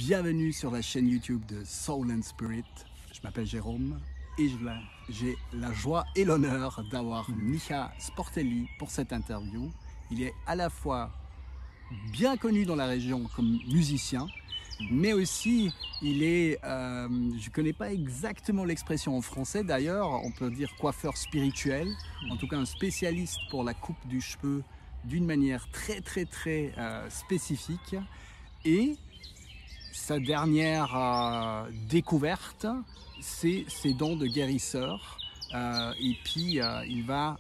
Bienvenue sur la chaîne YouTube de Soul and Spirit. Je m'appelle Jérôme et j'ai la joie et l'honneur d'avoir Micha Sportelli pour cette interview. Il est à la fois bien connu dans la région comme musicien, mais aussi il est, je ne connais pas exactement l'expression en français d'ailleurs, on peut dire coiffeur spirituel, en tout cas un spécialiste pour la coupe du cheveu d'une manière très spécifique. Et sa dernière découverte, c'est ses dons de guérisseur. Et puis il va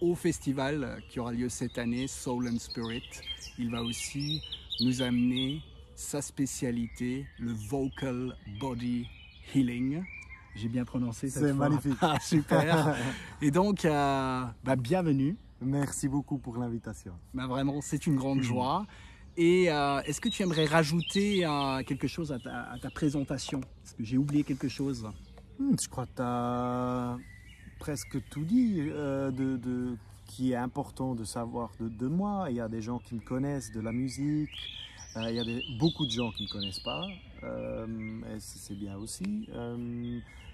au festival qui aura lieu cette année, Soul and Spirit. Il va aussi nous amener sa spécialité, le Vocal Body Healing. J'ai bien prononcé cette fois. C'est magnifique. Ah, super. Et donc, bienvenue. Merci beaucoup pour l'invitation. Vraiment, c'est une grande joie. Et est-ce que tu aimerais rajouter quelque chose à ta présentation? Est-ce que j'ai oublié quelque chose? Je crois que tu as presque tout dit qui est important de savoir de moi. Il y a des gens qui me connaissent de la musique, il y a beaucoup de gens qui ne me connaissent pas, et c'est bien aussi.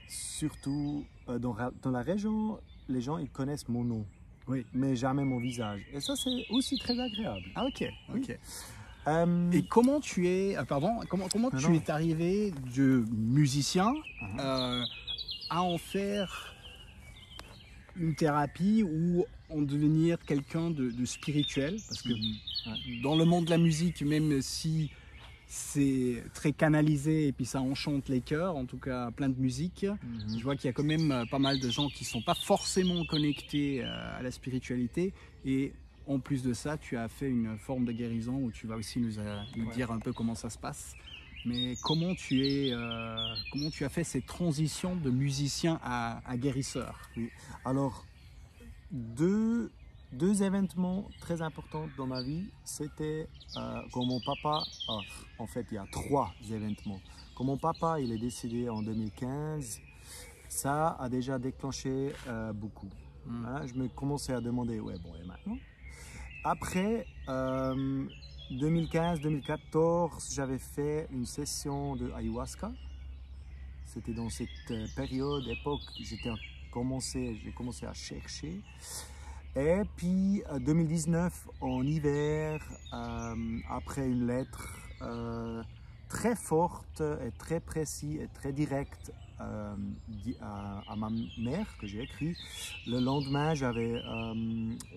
Surtout dans la région, les gens ils connaissent mon nom. Oui. Mais jamais mon visage. Et ça, c'est aussi très agréable. Ah, ok. Oui. Et comment tu es, comment tu es arrivé de musicien à en faire une thérapie ou en devenir quelqu'un de spirituel? Parce que dans le monde de la musique, même si c'est très canalisé et puis ça enchante les cœurs, en tout cas plein de musique. Je vois qu'il y a quand même pas mal de gens qui ne sont pas forcément connectés à la spiritualité. Et en plus de ça, tu as fait une forme de guérison où tu vas aussi nous dire un peu comment ça se passe. Mais comment tu as fait cette transition de musicien à guérisseur? Oui. Alors, deux événements très importants dans ma vie, c'était quand mon papa, en fait il y a 3 événements. Quand mon papa il est décédé en 2015, ça a déjà déclenché beaucoup. Je me commençais à demander, ouais bon et maintenant? Après 2015-2014, j'avais fait une session de ayahuasca. C'était dans cette époque, j'ai commencé à chercher. Et puis 2019, en hiver, après une lettre très forte et très précise et très directe à ma mère que j'ai écrit, le lendemain,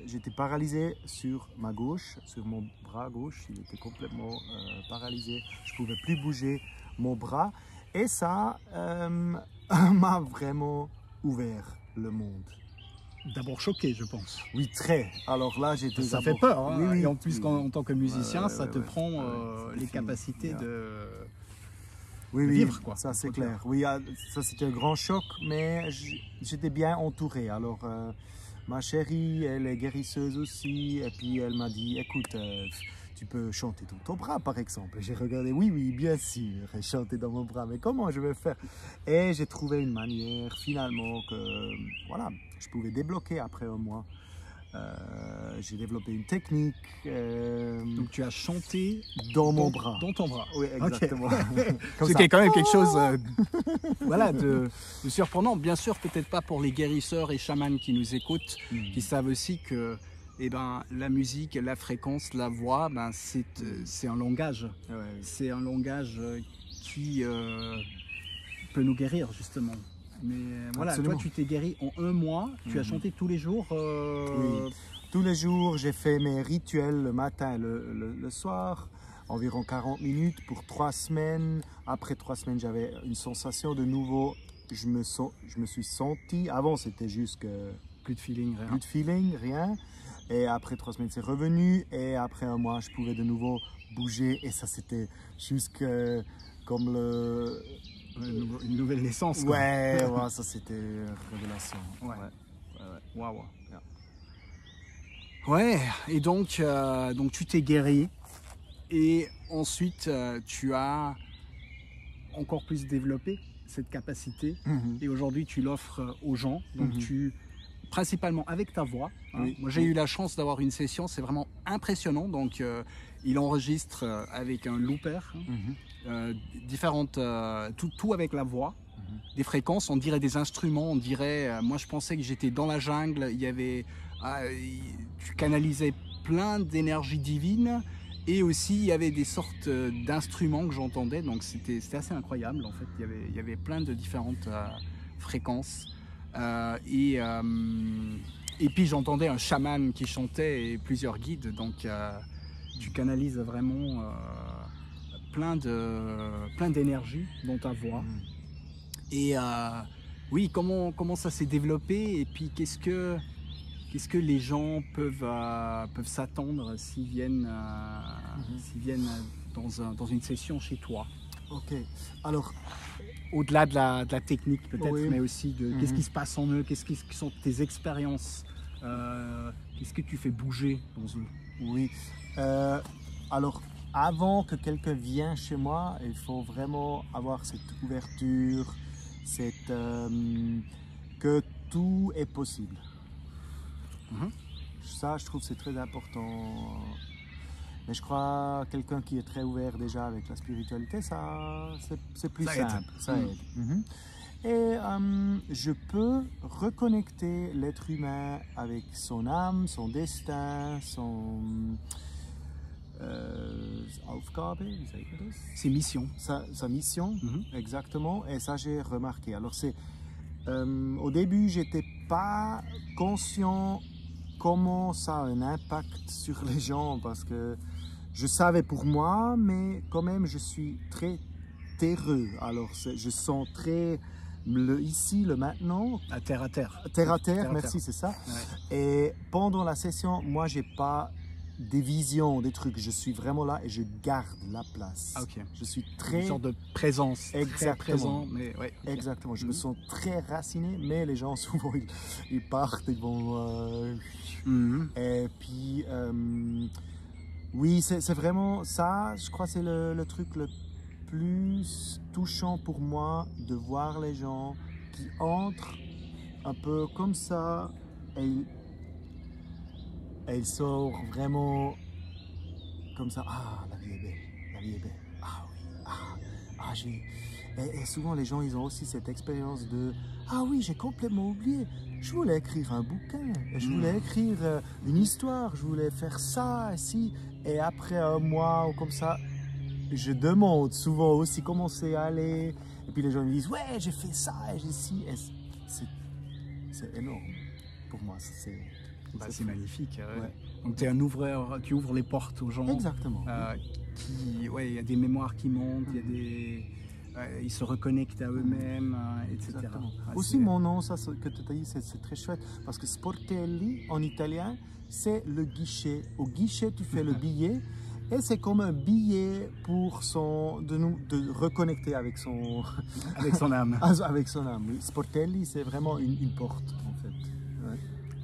j'étais paralysé sur ma gauche, sur mon bras gauche. Il était complètement paralysé. Je ne pouvais plus bouger mon bras. Et ça m'a vraiment ouvert le monde. D'abord choqué, je pense. Oui, très. Alors là, j'étais. Ça fait peur. Hein. Oui, et en plus, en tant que musicien, ça te prend les fini. capacités de oui, vivre, quoi. Ça c'est clair. Oui, ça c'était un grand choc, mais j'étais bien entouré. Alors, ma chérie, elle est guérisseuse aussi, et puis elle m'a dit, écoute, tu peux chanter dans ton bras, par exemple. J'ai regardé, oui, bien sûr, chanter dans mon bras, mais comment je vais faire? Et j'ai trouvé une manière, finalement, que voilà, je pouvais débloquer après un mois. J'ai développé une technique. Donc tu as chanté dans mon bras. Dans ton bras. Oui, exactement. Okay. C'est quand même quelque chose voilà, de surprenant. Bien sûr, peut-être pas pour les guérisseurs et chamans qui nous écoutent, qui savent aussi que la musique, la fréquence, la voix, c'est un langage. C'est un langage qui peut nous guérir, justement. Mais voilà, absolument. toi tu t'es guéri en 1 mois, tu as chanté tous les jours Oui, tous les jours, j'ai fait mes rituels le matin et le soir, environ 40 minutes pour 3 semaines. Après 3 semaines, j'avais une sensation de nouveau, je me suis senti, avant c'était juste que... Plus de feeling, rien. Plus de feeling, rien. Et après 3 semaines, c'est revenu. Et après 1 mois, je pouvais de nouveau bouger. Et ça, c'était juste comme une nouvelle naissance. Quoi. Ouais, ça c'était une révélation. Waouh. Ouais, et donc tu t'es guéri. Et ensuite, tu as encore plus développé cette capacité. Et aujourd'hui, tu l'offres aux gens. Donc principalement avec ta voix. Hein. Moi, j'ai eu la chance d'avoir une session, c'est vraiment impressionnant. Donc, il enregistre avec un looper, différentes, tout avec la voix, des fréquences, on dirait des instruments, on dirait, moi je pensais que j'étais dans la jungle, il y avait, tu canalisais plein d'énergie divine. Et aussi, il y avait des sortes d'instruments que j'entendais, donc c'était assez incroyable en fait. Il y avait plein de différentes fréquences. Et puis j'entendais un chaman qui chantait et plusieurs guides, donc tu canalises vraiment plein d'énergie dans ta voix. Et oui, comment ça s'est développé et puis qu'est-ce que les gens peuvent s'attendre s'ils viennent dans une session chez toi? Ok, alors au-delà de la technique peut-être, oui. mais aussi de qu'est-ce qui se passe en eux, qu'est-ce qui sont tes expériences, qu'est-ce que tu fais bouger dans eux? Oui, alors avant que quelqu'un vienne chez moi, il faut vraiment avoir cette ouverture, que tout est possible. Ça, je trouve, c'est très important. Mais je crois que quelqu'un qui est très ouvert déjà avec la spiritualité, ça, c'est plus simple. Ça aide. Et je peux reconnecter l'être humain avec son âme, son destin, son Aufgabe, wie sagt man das? Ses missions. Sa mission, exactement. Et ça, j'ai remarqué. Alors, au début, j'étais pas conscient comment ça a un impact sur les gens parce que je savais pour moi, mais quand même, je suis très terreux. Alors, je sens très le ici, le maintenant. À terre à terre. Terre à terre, merci, c'est ça. Ouais. Et pendant la session, moi, j'ai pas des visions, des trucs. Je suis vraiment là et je garde la place. Ah, ok. Je suis très... Une sorte de présence. Exactement. Très présent, mais ouais, okay. Exactement. Je me sens très raciné, mais les gens, souvent, ils partent, ils vont... Et puis... oui, c'est vraiment ça, je crois que c'est le truc le plus touchant pour moi, de voir les gens qui entrent un peu comme ça et ils sortent vraiment comme ça. Ah, la vie est belle, la vie est belle. Ah oui, et souvent les gens, ils ont aussi cette expérience de ah oui, j'ai complètement oublié. Je voulais écrire un bouquin, je voulais écrire une histoire, je voulais faire ça, ici. Et après un mois ou comme ça, je demande souvent aussi comment c'est allé. Et puis les gens me disent, ouais, j'ai fait ça et j'ai ci. C'est énorme pour moi. C'est magnifique. Ouais. Donc tu es un ouvreur, tu ouvres les portes aux gens. Exactement. Il y a des mémoires qui montent, ils se reconnectent à eux-mêmes, etc. Aussi mon nom, ça que tu as dit, c'est très chouette. Parce que Sportelli, en italien, c'est le guichet. Au guichet, tu fais le billet. Et c'est comme un billet pour de reconnecter avec son... avec son âme. Avec son âme, oui. Sportelli, c'est vraiment une porte, en fait. Ouais.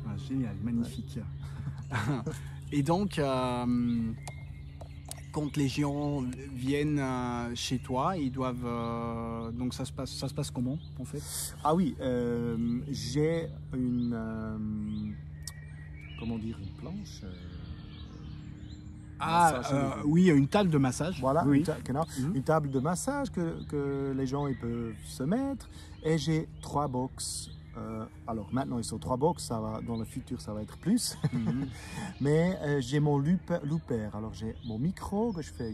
Ah, génial, magnifique. Ouais. Et donc, quand les gens viennent chez toi, ils doivent... donc ça se passe comment, en fait? Ah oui, j'ai une... comment dire, une planche oui, une table de massage. Voilà, oui. Une table de massage que les gens ils peuvent se mettre. Et j'ai 3 box. Alors maintenant ils sont 3 box, ça va, dans le futur ça va être plus. Mais j'ai mon looper. Alors j'ai mon micro que je fais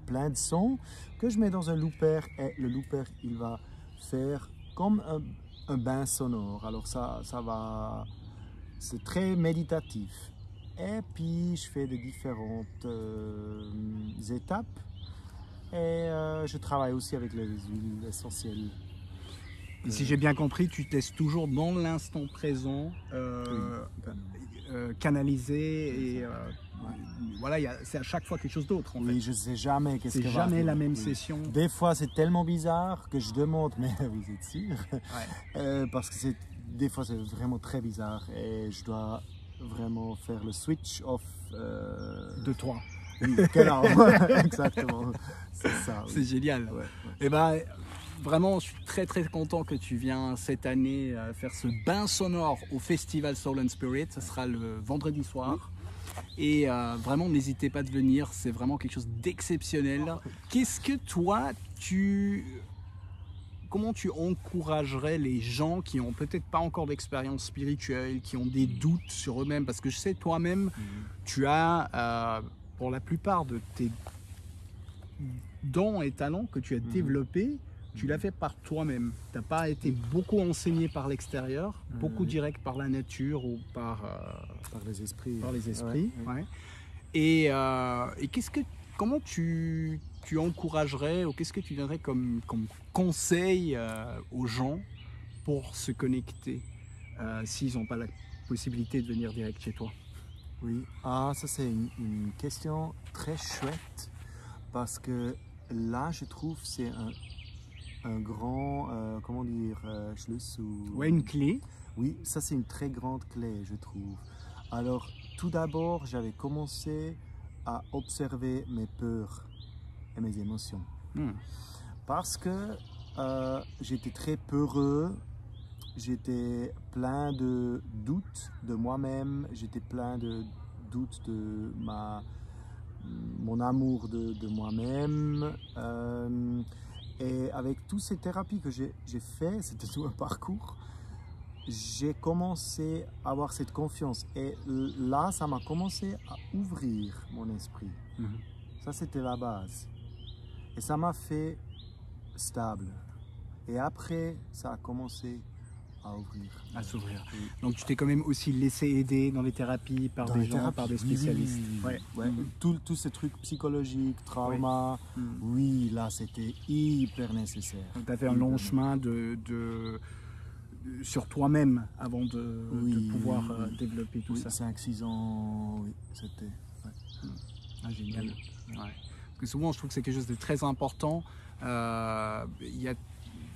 plein de sons, que je mets dans un looper. Et le looper il va faire comme un bain sonore. Alors ça va... C'est très méditatif. Et puis je fais des différentes étapes. Et je travaille aussi avec les huiles essentielles. Et si j'ai bien compris, tu te laisses toujours dans l'instant présent, canaliser et voilà, c'est à chaque fois quelque chose d'autre. Oui, je ne sais jamais qu'est-ce que va arriver. C'est jamais la même session. Des fois, c'est tellement bizarre que je demande, mais vous êtes sûr? Parce que des fois, c'est vraiment très bizarre et je dois vraiment faire le switch off. De toi. Oui, genau. Exactement. C'est ça. Oui. C'est génial. Ouais. Et ben, vraiment, je suis très très content que tu viens cette année faire ce bain sonore au festival Soul and Spirit. Ce sera le vendredi soir. Et vraiment, n'hésitez pas de venir, c'est vraiment quelque chose d'exceptionnel. Qu'est-ce que toi, comment tu encouragerais les gens qui ont peut-être pas encore d'expérience spirituelle, qui ont des doutes sur eux-mêmes? Parce que je sais, toi-même, tu as, pour la plupart de tes dons et talents que tu as développés, tu l'as fait par toi-même. Tu n'as pas été beaucoup enseigné par l'extérieur, beaucoup direct par la nature ou par les esprits. Par les esprits. Ouais. Et comment tu encouragerais ou qu'est-ce que tu donnerais comme conseil aux gens pour se connecter s'ils n'ont pas la possibilité de venir direct chez toi? Oui, ça c'est une question très chouette parce que là je trouve c'est un grand, comment dire, Schluss ou... Ouais, une clé. Oui, ça c'est une très grande clé je trouve. Alors tout d'abord j'avais commencé à observer mes peurs et mes émotions. Parce que j'étais très peureux, j'étais plein de doutes de moi-même, j'étais plein de doutes de mon amour de moi-même. Et avec toutes ces thérapies que j'ai fait, c'était tout un parcours, j'ai commencé à avoir cette confiance. Et là, ça m'a commencé à ouvrir mon esprit. Ça, c'était la base. Et ça m'a fait stable. Et après, ça a commencé à ouvrir. À s'ouvrir. Oui. Donc tu t'es quand même aussi laissé aider dans les thérapies par des gens, par des spécialistes. Oui. Tous ces trucs psychologiques, trauma, oui, là c'était hyper nécessaire. Donc tu as fait un long chemin sur toi-même avant de pouvoir développer tout ça. 5-6 ans, oui, c'était... Génial. Ouais. Parce que souvent je trouve que c'est quelque chose de très important.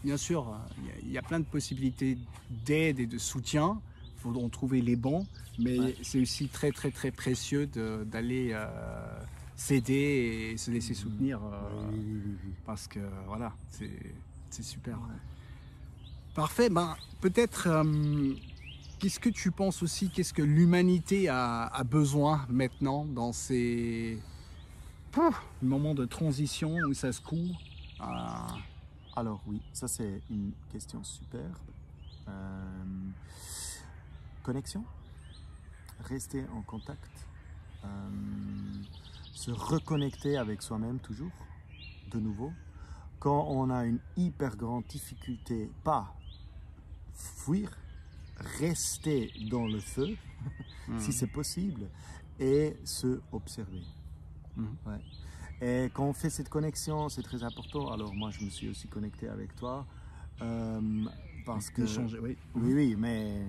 Bien sûr, il y a plein de possibilités d'aide et de soutien. Il faut en trouver les bons, mais c'est aussi très très très précieux d'aller s'aider et se laisser soutenir parce que voilà, c'est super. Parfait. Peut-être, qu'est-ce que tu penses aussi, qu'est-ce que l'humanité a besoin maintenant dans ces moments de transition où ça se coud? Alors oui, ça c'est une question superbe. Connexion, rester en contact, se reconnecter avec soi-même toujours, de nouveau. Quand on a une hyper grande difficulté, pas fuir, rester dans le feu, si c'est possible, et se observer. Ouais. Et quand on fait cette connexion, c'est très important. Alors moi, je me suis aussi connecté avec toi parce que... Oui, mais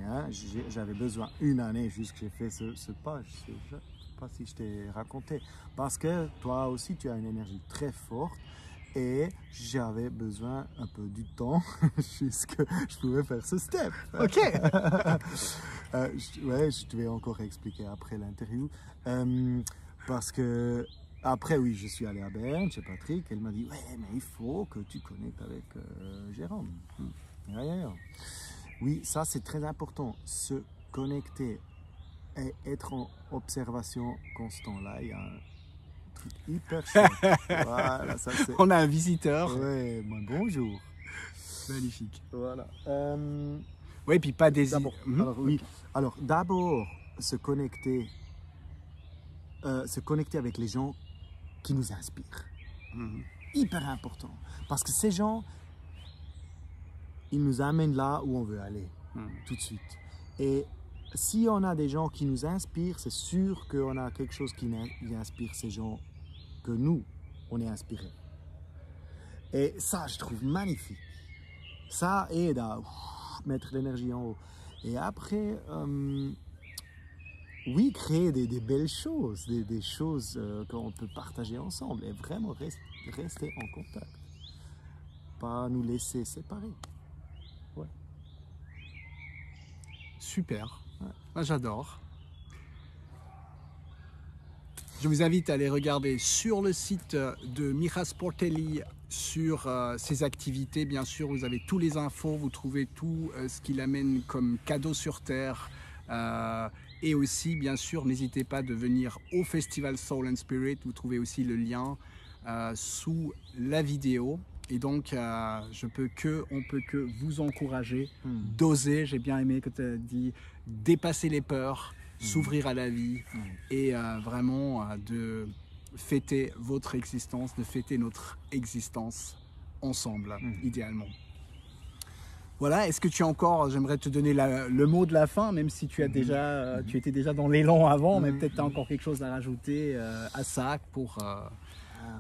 j'avais besoin une année juste que j'ai fait ce pas. Je ne sais pas si je t'ai raconté. Parce que toi aussi, tu as une énergie très forte et j'avais besoin un peu du temps jusqu'à je pouvais faire ce step. Ok. Je vais encore expliquer après l'interview. Parce que après, oui, je suis allé à Berne chez Patrick. Elle m'a dit, ouais, mais il faut que tu connectes avec Jérôme. Oui, ça c'est très important. Se connecter et être en observation constante. Là, il y a un truc hyper chouette. Voilà, ça c'est... On a un visiteur. Ouais, bonjour. Magnifique. Voilà. Oui, puis pas des... Alors, d'abord, se connecter avec les gens qui nous inspirent. Hyper important. Parce que ces gens, ils nous amènent là où on veut aller, tout de suite. Et si on a des gens qui nous inspirent, c'est sûr qu'on a quelque chose qui inspire ces gens que nous, on est inspirés. Et ça, je trouve magnifique. Ça aide à mettre l'énergie en haut. Et après... oui, créer des belles choses, des choses qu'on peut partager ensemble et vraiment rester en contact. Pas nous laisser séparer. Ouais. Super. J'adore. Je vous invite à aller regarder sur le site de Micha Sportelli sur ses activités. Bien sûr, vous avez tous les infos, vous trouvez tout ce qu'il amène comme cadeau sur terre. Et aussi, bien sûr, n'hésitez pas de venir au festival Soul and Spirit. Vous trouvez aussi le lien sous la vidéo. Et donc, on peut que vous encourager, d'oser. J'ai bien aimé que tu as dit dépasser les peurs, s'ouvrir à la vie et vraiment de fêter votre existence, de fêter notre existence ensemble, idéalement. Voilà, est-ce que tu as encore, j'aimerais te donner le mot de la fin, même si tu as déjà, tu étais déjà dans l'élan avant, mais peut-être tu as encore quelque chose à rajouter à ça pour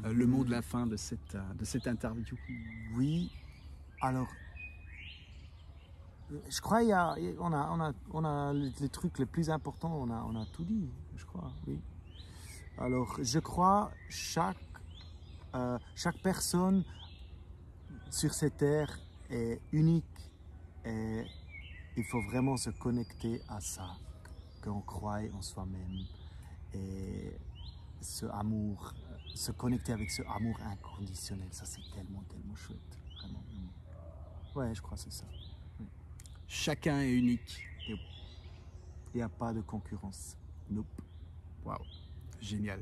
le mot de la fin de cette interview. Oui, alors, je crois on a les trucs les plus importants, on a tout dit, je crois, oui. Alors, je crois chaque personne sur cette terre est unique et il faut vraiment se connecter à ça, qu'on croit en soi-même et ce amour, se connecter avec ce amour inconditionnel, ça c'est tellement chouette, vraiment. Ouais, je crois que c'est ça. Oui. Chacun est unique. Il n'y a pas de concurrence. Nope. Waouh, génial.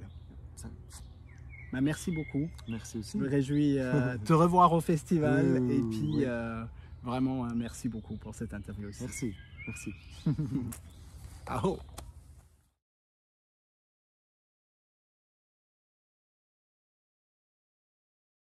Ça... Bah, merci beaucoup. Merci aussi. Je me réjouis de te revoir au festival et puis oui. vraiment merci beaucoup pour cette interview aussi. Merci, merci. Ah oh.